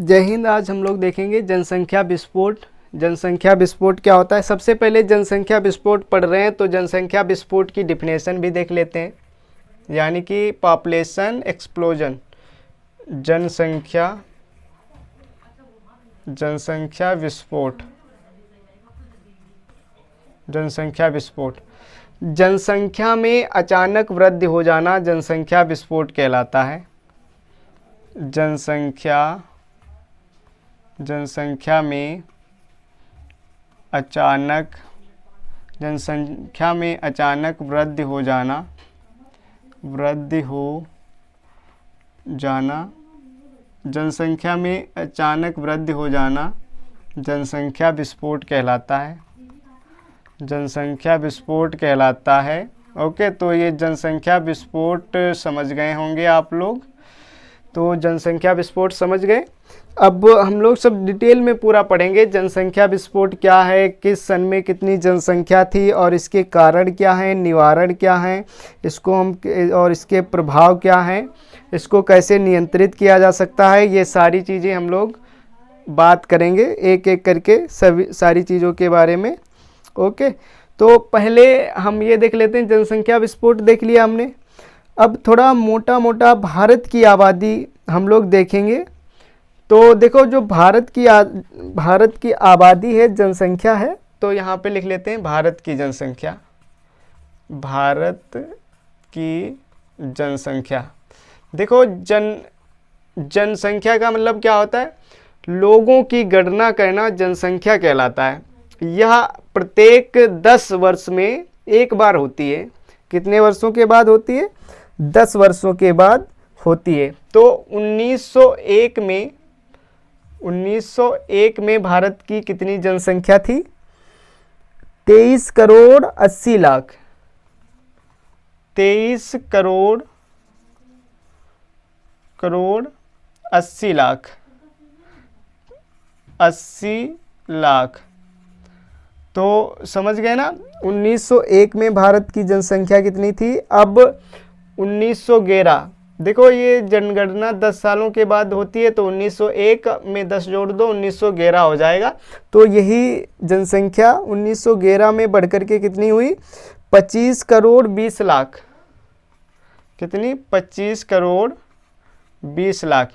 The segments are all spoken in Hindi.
जय हिंद। आज हम लोग देखेंगे जनसंख्या विस्फोट। जनसंख्या विस्फोट क्या होता है। सबसे पहले जनसंख्या विस्फोट पढ़ रहे हैं तो जनसंख्या विस्फोट की डिफिनेशन भी देख लेते हैं, यानी कि पॉपुलेशन एक्सप्लोजन। जनसंख्या विस्फोट। जनसंख्या विस्फोट, जनसंख्या में अचानक वृद्धि हो जाना जनसंख्या विस्फोट कहलाता है। जनसंख्या में अचानक वृद्धि हो जाना जनसंख्या में अचानक वृद्धि हो जाना जनसंख्या विस्फोट कहलाता है। जनसंख्या विस्फोट कहलाता है। ओके, तो ये जनसंख्या विस्फोट समझ गए होंगे आप लोग। तो जनसंख्या विस्फोट समझ गए। अब हम लोग सब डिटेल में पूरा पढ़ेंगे जनसंख्या विस्फोट क्या है, किस सन में कितनी जनसंख्या थी और इसके कारण क्या हैं, निवारण क्या हैं, इसको हम और इसके प्रभाव क्या हैं, इसको कैसे नियंत्रित किया जा सकता है, ये सारी चीज़ें हम लोग बात करेंगे एक एक करके सारी चीज़ों के बारे में। ओके, तो पहले हम ये देख लेते हैं, जनसंख्या विस्फोट देख लिया हमने। अब थोड़ा मोटा मोटा भारत की आबादी हम लोग देखेंगे। तो देखो, जो भारत की आबादी है, जनसंख्या है, तो यहाँ पे लिख लेते हैं भारत की जनसंख्या। भारत की जनसंख्या। देखो, जनसंख्या का मतलब क्या होता है, लोगों की गणना करना जनसंख्या कहलाता है। यह प्रत्येक 10 वर्ष में एक बार होती है। कितने वर्षों के बाद होती है? 10 वर्षों के बाद होती है। तो 1901 में भारत की कितनी जनसंख्या थी? 23 करोड़ 80 लाख। 23 करोड़ 80 लाख। 80 लाख। तो समझ गए ना, 1901 में भारत की जनसंख्या कितनी थी। अब 1911, देखो ये जनगणना 10 सालों के बाद होती है, तो 1901 में 10 जोड़ दो, 1911 हो जाएगा। तो यही जनसंख्या 1911 में बढ़कर के कितनी हुई? 25 करोड़ 20 लाख। कितनी? 25 करोड़ 20 लाख।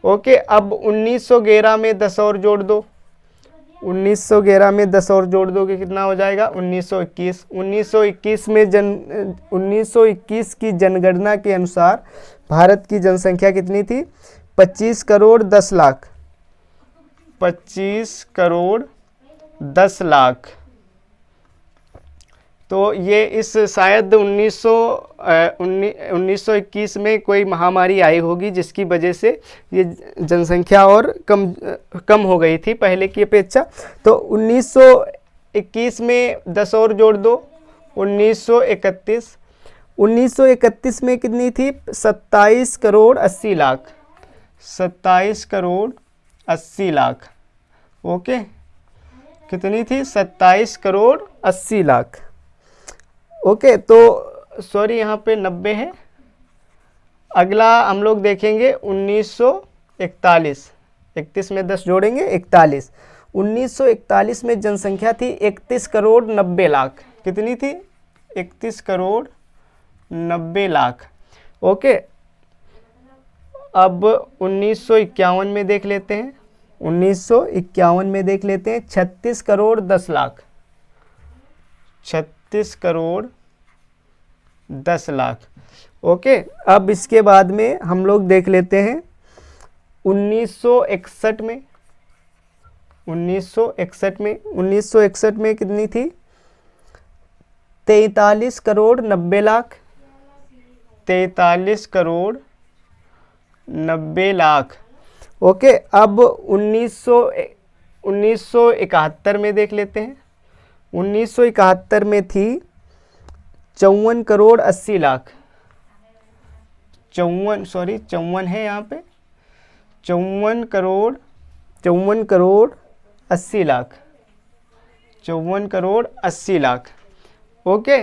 ओके, अब 1911 में 10 और जोड़ दो, 1911 में 10 और जोड़ दोगे कितना हो जाएगा? 1921। 1921 की जनगणना के अनुसार भारत की जनसंख्या कितनी थी? 25 करोड़ 10 लाख। 25 करोड़ 10 लाख। तो ये इस शायद 1921 में कोई महामारी आई होगी, जिसकी वजह से ये जनसंख्या और कम हो गई थी पहले की अपेक्षा। तो 1921 में 10 और जोड़ दो, 1931। 1931 में कितनी थी? 27 करोड़ 80 लाख। 27 करोड़ 80 लाख। ओके, कितनी थी? 27 करोड़ 80 लाख। ओके, तो सॉरी, यहाँ पे 90 है। अगला हम लोग देखेंगे 1941। 31 में 10 जोड़ेंगे, 41। 1941 में जनसंख्या थी 31 करोड़ 90 लाख। कितनी थी? 31 करोड़ 90 लाख। ओके, अब 1951 में देख लेते हैं। 1951 में देख लेते हैं 36 करोड़ 10 लाख। 36 करोड़ 10 लाख। ओके, अब इसके बाद में हम लोग देख लेते हैं 1961 में। 1961 में कितनी थी? 43 करोड़ 90 लाख। 43 करोड़ 90 लाख। ओके, अब 1971 में देख लेते हैं। 1971 में थी 54 करोड़ 80 लाख। 54 है यहाँ पे, 54 करोड़ 80 लाख। 54 करोड़ 80 लाख। ओके,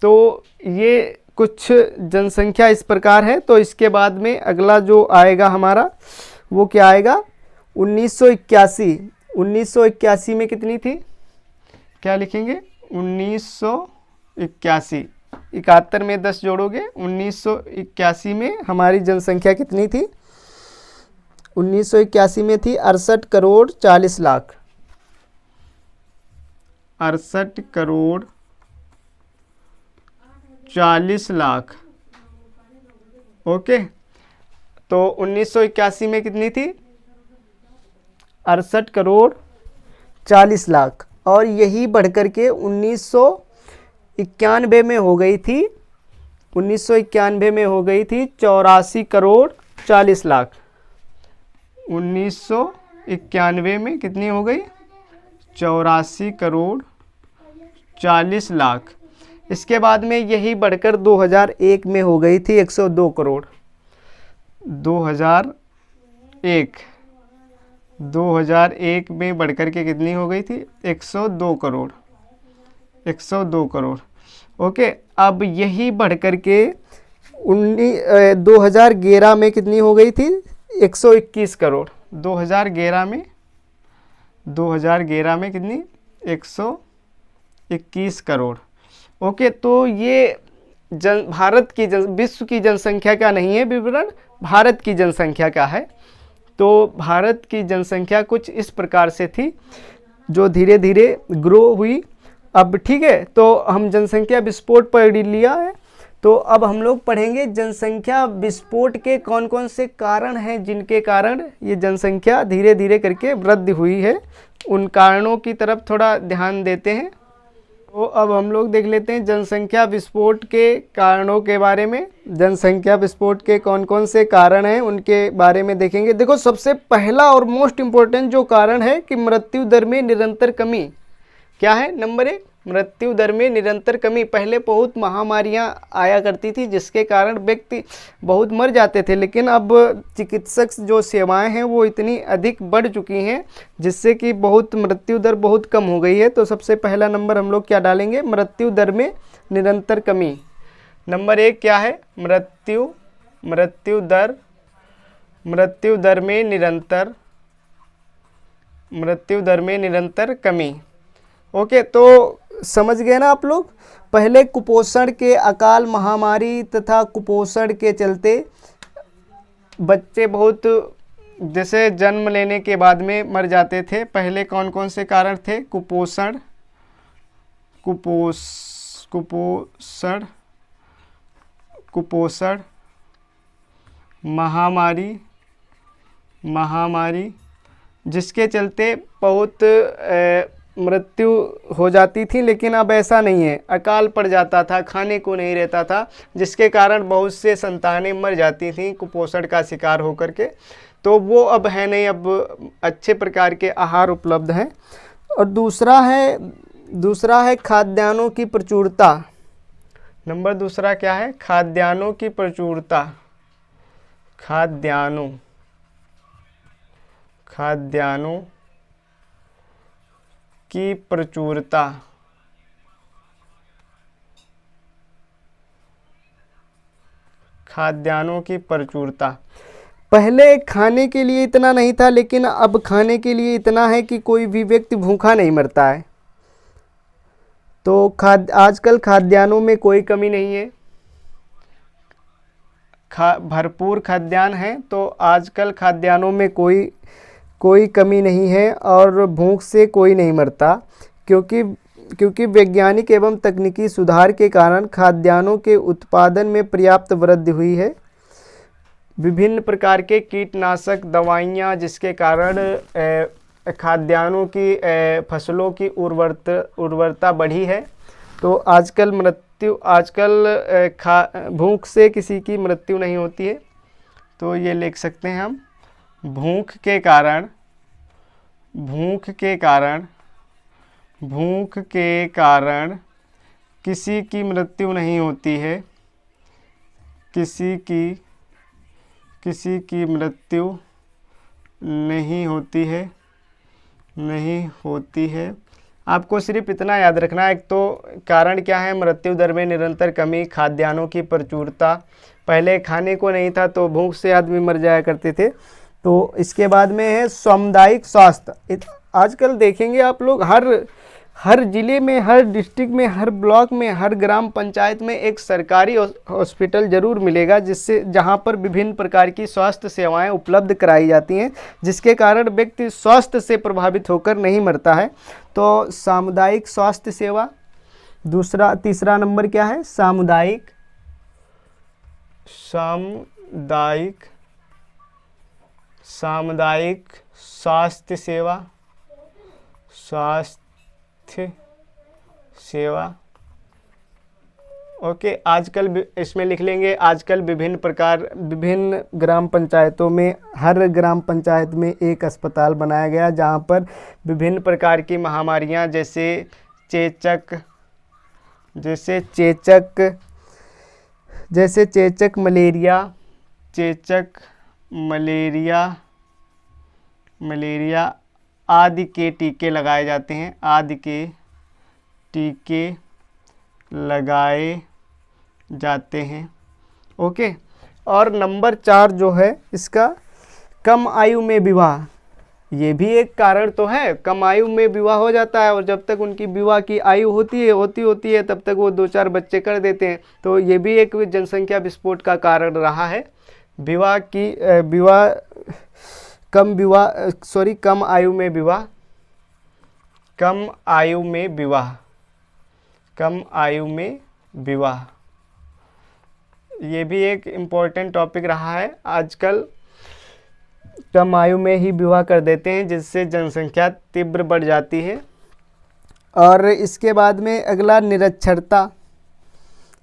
तो ये कुछ जनसंख्या इस प्रकार है। तो इसके बाद में अगला जो आएगा हमारा, वो क्या आएगा? 1981 में कितनी थी? क्या लिखेंगे? 1981। 71 में 10 जोड़ोगे, 1981 में हमारी जनसंख्या कितनी थी? 1981 में थी 68 करोड़ 40 लाख। 68 करोड़ 40 लाख। ओके, तो 1981 में कितनी थी? 68 करोड़ 40 लाख। और यही बढ़कर के 1991 में हो गई थी, 1991 में हो गई थी 84 करोड़ 40 लाख। 1991 में कितनी हो गई? 84 करोड़ 40 लाख। इसके बाद में यही बढ़कर 2001 में हो गई थी 102 करोड़। 2001 में बढ़कर के कितनी हो गई थी? 102 करोड़। 102 करोड़। ओके, अब यही बढ़कर के 2011 में कितनी हो गई थी? 121 करोड़। 2011 में कितनी? 121 करोड़। ओके, तो ये भारत की विश्व की जनसंख्या का नहीं है विवरण, भारत की जनसंख्या का है। तो भारत की जनसंख्या कुछ इस प्रकार से थी जो धीरे धीरे ग्रो हुई। अब ठीक है, तो हम जनसंख्या विस्फोट पढ़ लिया है, तो अब हम लोग पढ़ेंगे जनसंख्या विस्फोट के कौन कौन से कारण हैं जिनके कारण ये जनसंख्या धीरे धीरे करके वृद्धि हुई है। उन कारणों की तरफ थोड़ा ध्यान देते हैं। तो अब हम लोग देख लेते हैं जनसंख्या विस्फोट के कारणों के बारे में। जनसंख्या विस्फोट के कौन कौन से कारण हैं उनके बारे में देखेंगे। देखो, सबसे पहला और मोस्ट इम्पोर्टेंट जो कारण है कि मृत्यु दर में निरंतर कमी। क्या है? नंबर 1, मृत्यु दर में निरंतर कमी। पहले बहुत महामारियां आया करती थी जिसके कारण व्यक्ति बहुत मर जाते थे, लेकिन अब चिकित्सक जो सेवाएं हैं वो इतनी अधिक बढ़ चुकी हैं जिससे कि बहुत मृत्यु दर बहुत कम हो गई है। तो सबसे पहला नंबर हम लोग क्या डालेंगे? मृत्यु दर में निरंतर कमी। नंबर 1 क्या है? मृत्यु दर में निरंतर कमी। ओके, तो समझ गए ना आप लोग? पहले कुपोषण के, अकाल महामारी तथा कुपोषण के चलते बच्चे बहुत जैसे जन्म लेने के बाद में मर जाते थे। पहले कौन कौन से कारण थे? कुपोषण, महामारी, जिसके चलते बहुत मृत्यु हो जाती थी। लेकिन अब ऐसा नहीं है, अकाल पड़ जाता था, खाने को नहीं रहता था, जिसके कारण बहुत से संतानें मर जाती थीं कुपोषण का शिकार होकर के। तो वो अब है नहीं, अब अच्छे प्रकार के आहार उपलब्ध हैं। और दूसरा है खाद्यान्नों की प्रचुरता। नंबर दूसरा क्या है? खाद्यान्नों की प्रचुरता। खाद्यान्नों की प्रचुरता। खाद्यान्नों की प्रचुरता। पहले खाने के लिए इतना नहीं था, लेकिन अब खाने के लिए इतना है कि कोई भी व्यक्ति भूखा नहीं मरता है। तो आजकल खाद्यान्नों में कोई कमी नहीं है, भरपूर खाद्यान्न है। तो आजकल खाद्यान्नों में कोई कमी नहीं है और भूख से कोई नहीं मरता, क्योंकि वैज्ञानिक एवं तकनीकी सुधार के कारण खाद्यान्नों के उत्पादन में पर्याप्त वृद्धि हुई है। विभिन्न प्रकार के कीटनाशक दवाइयाँ जिसके कारण खाद्यान्नों की फसलों की उर्वरता बढ़ी है। तो आजकल भूख से किसी की मृत्यु नहीं होती है। तो ये लिख सकते हैं हम, भूख के कारण किसी की मृत्यु नहीं होती है। किसी की मृत्यु नहीं होती है। आपको सिर्फ इतना याद रखना है, एक तो कारण क्या है? मृत्यु दर में निरंतर कमी, खाद्यान्नों की प्रचुरता। पहले खाने को नहीं था तो भूख से आदमी मर जाया करते थे। तो इसके बाद में है सामुदायिक स्वास्थ्य। आजकल देखेंगे आप लोग हर ज़िले में, हर डिस्ट्रिक्ट में, हर ब्लॉक में, हर ग्राम पंचायत में एक सरकारी हॉस्पिटल ज़रूर मिलेगा, जिससे जहां पर विभिन्न प्रकार की स्वास्थ्य सेवाएं उपलब्ध कराई जाती हैं, जिसके कारण व्यक्ति स्वास्थ्य से प्रभावित होकर नहीं मरता है। तो सामुदायिक स्वास्थ्य सेवा। तीसरा नंबर क्या है? सामुदायिक स्वास्थ्य सेवा। ओके, आजकल इसमें लिख लेंगे, आजकल विभिन्न ग्राम पंचायतों में, हर ग्राम पंचायत में एक अस्पताल बनाया गया, जहां पर विभिन्न प्रकार की महामारियां जैसे चेचक, मलेरिया आदि के टीके लगाए जाते हैं, ओके। और नंबर 4 जो है इसका, कम आयु में विवाह। ये भी एक कारण तो है, कम आयु में विवाह हो जाता है, और जब तक उनकी विवाह की आयु होती है तब तक वो 2-4 बच्चे कर देते हैं। तो ये भी एक जनसंख्या विस्फोट का कारण रहा है। कम आयु में विवाह, ये भी एक इम्पोर्टेंट टॉपिक रहा है। आजकल कम आयु में ही विवाह कर देते हैं, जिससे जनसंख्या तीव्र बढ़ जाती है। और इसके बाद में अगला निरक्षरता।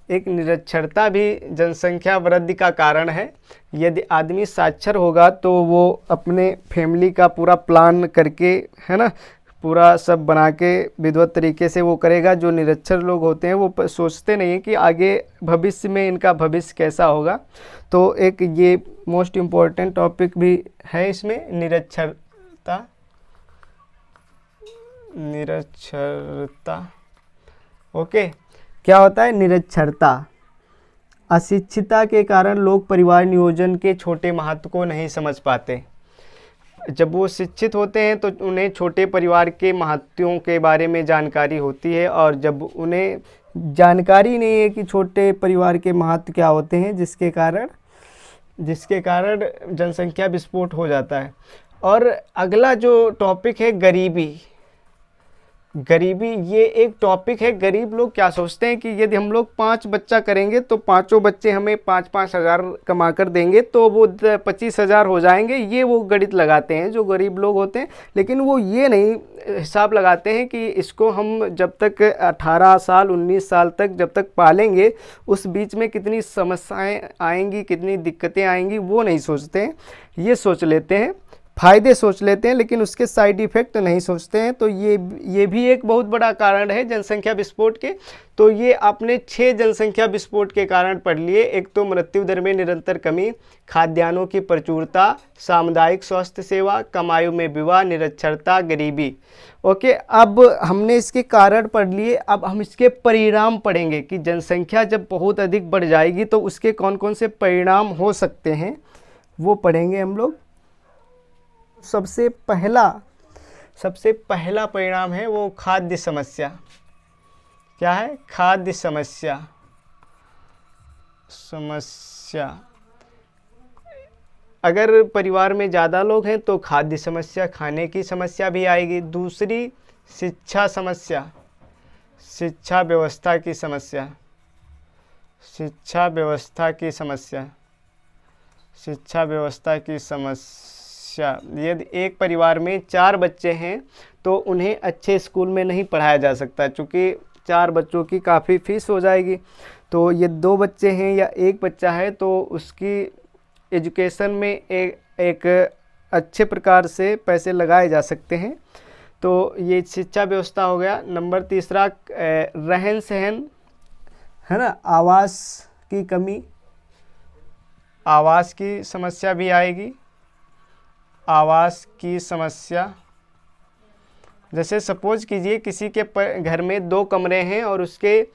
एक निरक्षरता भी जनसंख्या वृद्धि का कारण है। यदि आदमी साक्षर होगा तो वो अपने फैमिली का पूरा प्लान करके, है ना, पूरा सब बना के विधिवत तरीके से वो करेगा। जो निरक्षर लोग होते हैं वो सोचते नहीं हैं कि आगे भविष्य में इनका भविष्य कैसा होगा। तो एक ये मोस्ट इम्पोर्टेंट टॉपिक भी है इसमें, निरक्षरता। ओके, क्या होता है निरक्षरता? अशिक्षितता के कारण लोग परिवार नियोजन के छोटे महत्व को नहीं समझ पाते। जब वो शिक्षित होते हैं तो उन्हें छोटे परिवार के महत्वों के बारे में जानकारी होती है, और जब उन्हें जानकारी नहीं है कि छोटे परिवार के महत्व क्या होते हैं, जिसके कारण जनसंख्या विस्फोट हो जाता है। और अगला जो टॉपिक है गरीबी, ये एक टॉपिक है। गरीब लोग क्या सोचते हैं कि यदि हम लोग 5 बच्चा करेंगे तो 5 बच्चे हमें 5-5 हज़ार कमा कर देंगे, तो वो 25 हज़ार हो जाएंगे। ये वो गणित लगाते हैं जो गरीब लोग होते हैं, लेकिन वो ये नहीं हिसाब लगाते हैं कि इसको हम जब तक 18 साल 19 साल तक जब तक पालेंगे, उस बीच में कितनी समस्याएं आएंगी, कितनी दिक्कतें आएंगी, वो नहीं सोचते हैं। ये सोच लेते हैं, फ़ायदे सोच लेते हैं, लेकिन उसके साइड इफ़ेक्ट नहीं सोचते हैं। तो ये भी एक बहुत बड़ा कारण है जनसंख्या विस्फोट के। तो ये आपने 6 जनसंख्या विस्फोट के कारण पढ़ लिए। एक तो मृत्यु दर में निरंतर कमी, खाद्यान्नों की प्रचुरता, सामुदायिक स्वास्थ्य सेवा, कम आयु में विवाह, निरक्षरता, गरीबी। ओके, अब हमने इसके कारण पढ़ लिए। अब हम इसके परिणाम पढ़ेंगे कि जनसंख्या जब बहुत अधिक बढ़ जाएगी तो उसके कौन कौन से परिणाम हो सकते हैं, वो पढ़ेंगे हम लोग। सबसे पहला परिणाम है वो खाद्य समस्या। क्या है? खाद्य समस्या। अगर परिवार में ज़्यादा लोग हैं तो खाद्य समस्या, खाने की समस्या भी आएगी। दूसरी, शिक्षा समस्या, शिक्षा व्यवस्था की समस्या। यदि एक परिवार में 4 बच्चे हैं तो उन्हें अच्छे स्कूल में नहीं पढ़ाया जा सकता, क्योंकि 4 बच्चों की काफ़ी फीस हो जाएगी। तो ये 2 बच्चे हैं या 1 बच्चा है तो उसकी एजुकेशन में एक अच्छे प्रकार से पैसे लगाए जा सकते हैं। तो ये शिक्षा व्यवस्था हो गया। नंबर तीसरा, रहन सहन, है ना, आवास की कमी, आवास की समस्या भी आएगी। आवास की समस्या, जैसे सपोज कीजिए किसी के घर में 2 कमरे हैं और उसके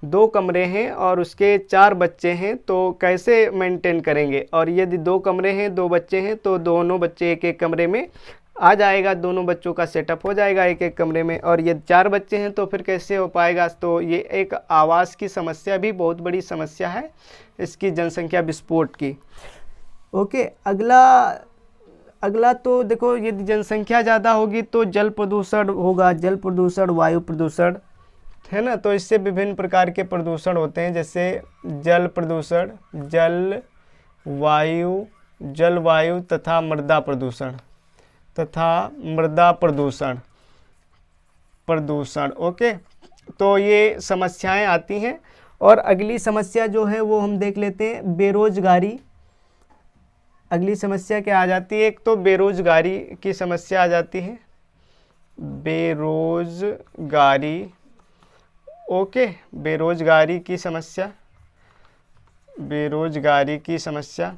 2 कमरे हैं और उसके 4 बच्चे हैं तो कैसे मेंटेन करेंगे। और यदि 2 कमरे हैं 2 बच्चे हैं तो दोनों बच्चे एक एक कमरे में आ जाएगा, दोनों बच्चों का सेटअप हो जाएगा एक एक कमरे में। और ये 4 बच्चे हैं तो फिर कैसे हो पाएगा। तो ये एक आवास की समस्या भी बहुत बड़ी समस्या है इसकी, जनसंख्या विस्फोट की। ओके, अगला तो देखो, यदि जनसंख्या ज़्यादा होगी तो जल प्रदूषण होगा, जल प्रदूषण, वायु प्रदूषण, है ना। तो इससे विभिन्न प्रकार के प्रदूषण होते हैं, जैसे जल प्रदूषण, जलवायु तथा मृदा प्रदूषण। ओके, तो ये समस्याएं आती हैं। और अगली समस्या जो है वो हम देख लेते हैं, बेरोजगारी। अगली समस्या क्या आ जाती है, एक तो बेरोजगारी की समस्या आ जाती है, बेरोजगारी। ओके, बेरोजगारी की समस्या।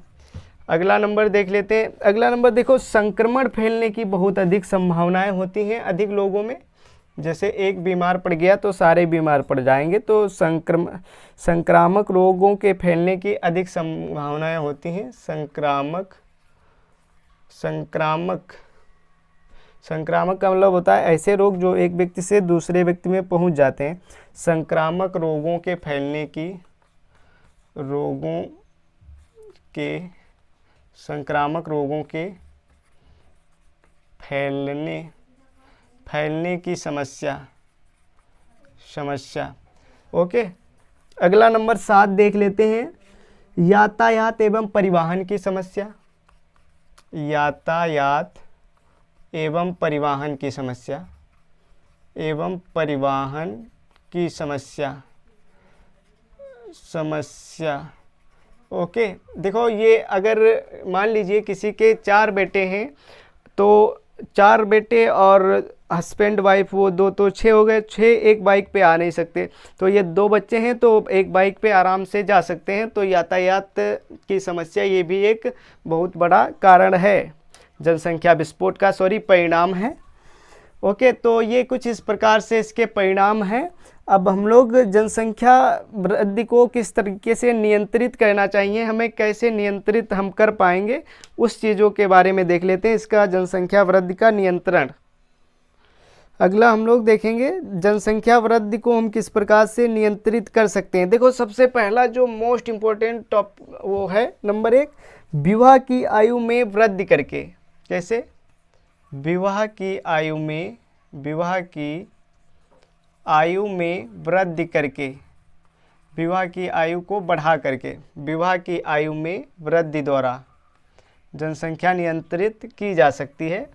अगला नंबर देख लेते हैं। अगला नंबर देखो, संक्रमण फैलने की बहुत अधिक संभावनाएं होती हैं अधिक लोगों में। जैसे एक बीमार पड़ गया तो सारे बीमार पड़ जाएंगे, तो संक्रामक रोगों के फैलने की अधिक संभावनाएं होती हैं। संक्रामक का मतलब होता है ऐसे रोग जो एक व्यक्ति से दूसरे व्यक्ति में पहुंच जाते हैं। संक्रामक रोगों के फैलने की समस्या। ओके, अगला नंबर 7 देख लेते हैं, यातायात एवं परिवहन की समस्या। ओके, देखो, ये अगर मान लीजिए किसी के 4 बेटे हैं तो 4 बेटे और हस्बैंड वाइफ वो 2 तो 6 हो गए, 6 एक बाइक पे आ नहीं सकते। तो ये 2 बच्चे हैं तो एक बाइक पे आराम से जा सकते हैं। तो यातायात की समस्या ये भी एक बहुत बड़ा कारण है, जनसंख्या विस्फोट का परिणाम है। ओके, तो ये कुछ इस प्रकार से इसके परिणाम हैं। अब हम लोग जनसंख्या वृद्धि को किस तरीके से नियंत्रित करना चाहिए, हमें कैसे नियंत्रित हम कर पाएंगे, उस चीज़ों के बारे में देख लेते हैं, इसका जनसंख्या वृद्धि का नियंत्रण। अगला हम लोग देखेंगे जनसंख्या वृद्धि को हम किस प्रकार से नियंत्रित कर सकते हैं। देखो, सबसे पहला जो मोस्ट इम्पोर्टेंट वो है नंबर 1, विवाह की आयु में वृद्धि करके। कैसे? विवाह की आयु में वृद्धि करके, विवाह की आयु को बढ़ा करके, विवाह की आयु में वृद्धि द्वारा जनसंख्या नियंत्रित की जा सकती है।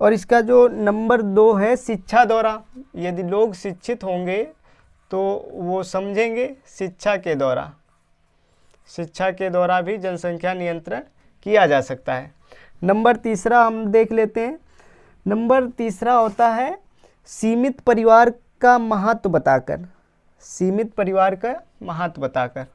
और इसका जो नंबर 2 है, शिक्षा द्वारा। यदि लोग शिक्षित होंगे तो वो समझेंगे, शिक्षा के द्वारा भी जनसंख्या नियंत्रण किया जा सकता है। नंबर 3 हम देख लेते हैं। नंबर 3 होता है सीमित परिवार का महत्व बताकर। सीमित परिवार के महत्व द्वारा।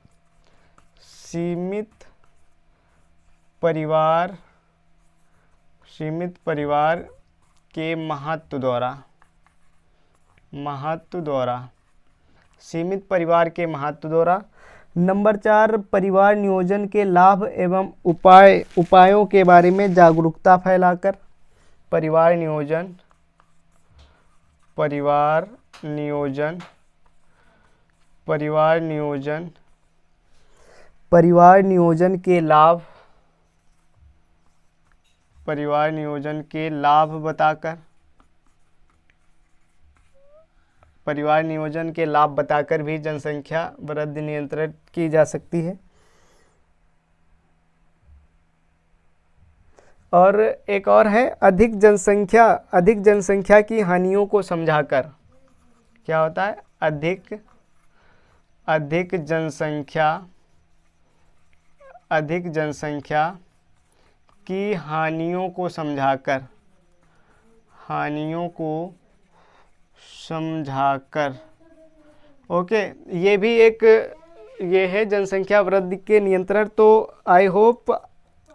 नंबर 4, परिवार नियोजन के लाभ एवं उपायों के बारे में जागरूकता फैलाकर। परिवार नियोजन के लाभ बताकर भी जनसंख्या वृद्धि नियंत्रित की जा सकती है। और एक और है अधिक जनसंख्या की हानियों को समझाकर। क्या होता है? अधिक जनसंख्या की हानियों को समझाकर। ओके, ये भी एक ये है जनसंख्या वृद्धि के नियंत्रण। तो आई होप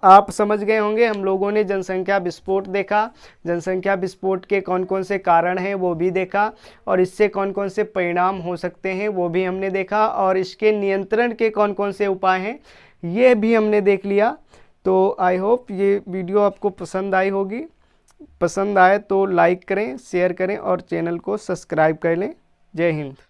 आप समझ गए होंगे। हम लोगों ने जनसंख्या विस्फोट देखा, जनसंख्या विस्फोट के कौन कौन से कारण हैं वो भी देखा, और इससे कौन कौन से परिणाम हो सकते हैं वो भी हमने देखा, और इसके नियंत्रण के कौन कौन से उपाय हैं ये भी हमने देख लिया। तो आई होप ये वीडियो आपको पसंद आई होगी। पसंद आए तो लाइक करें, शेयर करें और चैनल को सब्सक्राइब कर लें। जय हिंद।